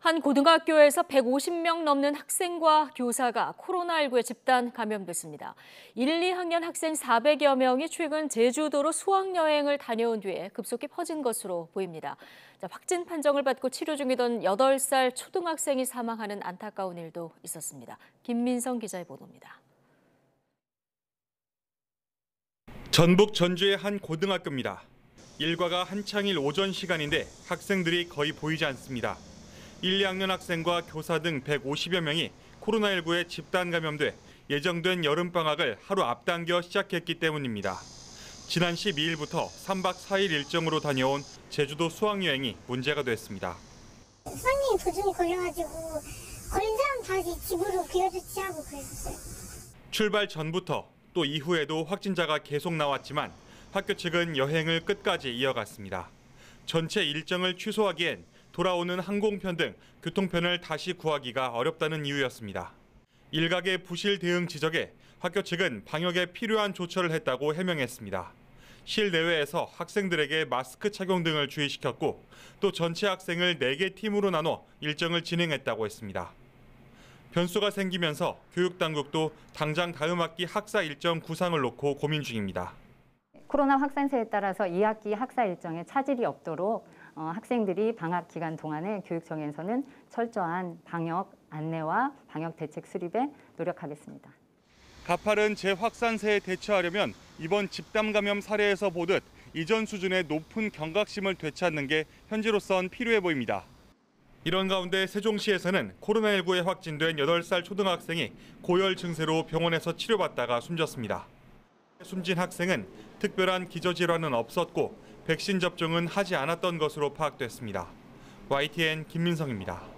한 고등학교에서 150명 넘는 학생과 교사가 코로나19에 집단 감염됐습니다. 1, 2학년 학생 400여 명이 최근 제주도로 수학여행을 다녀온 뒤에 급속히 퍼진 것으로 보입니다. 확진 판정을 받고 치료 중이던 8살 초등학생이 사망하는 안타까운 일도 있었습니다. 김민성 기자의 보도입니다. 전북 전주의 한 고등학교입니다. 일과가 한창일 오전 시간인데 학생들이 거의 보이지 않습니다. 1, 2학년 학생과 교사 등 150여 명이 코로나19에 집단 감염돼 예정된 여름방학을 하루 앞당겨 시작했기 때문입니다. 지난 12일부터 3박 4일 일정으로 다녀온 제주도 수학여행이 문제가 됐습니다. 선생님이 도중에 걸려가지고 걸린 사람 다시 집으로 비워주치하고 그랬었어요. 출발 전부터 또 이후에도 확진자가 계속 나왔지만 학교 측은 여행을 끝까지 이어갔습니다. 전체 일정을 취소하기엔 돌아오는 항공편 등 교통편을 다시 구하기가 어렵다는 이유였습니다. 일각의 부실 대응 지적에 학교 측은 방역에 필요한 조처를 했다고 해명했습니다. 실내외에서 학생들에게 마스크 착용 등을 주의시켰고 또 전체 학생을 4개 팀으로 나눠 일정을 진행했다고 했습니다. 변수가 생기면서 교육당국도 당장 다음 학기 학사 일정 구상을 놓고 고민 중입니다. 코로나 확산세에 따라서 2학기 학사 일정에 차질이 없도록 학생들이 방학 기간 동안에 교육청에서는 철저한 방역 안내와 방역 대책 수립에 노력하겠습니다. 가파른 재확산세에 대처하려면 이번 집단 감염 사례에서 보듯 이전 수준의 높은 경각심을 되찾는 게 현재로선 필요해 보입니다. 이런 가운데 세종시에서는 코로나19에 확진된 8살 초등학생이 고열 증세로 병원에서 치료받다가 숨졌습니다. 숨진 학생은 특별한 기저질환은 없었고 백신 접종은 하지 않았던 것으로 파악됐습니다. YTN 김민성입니다.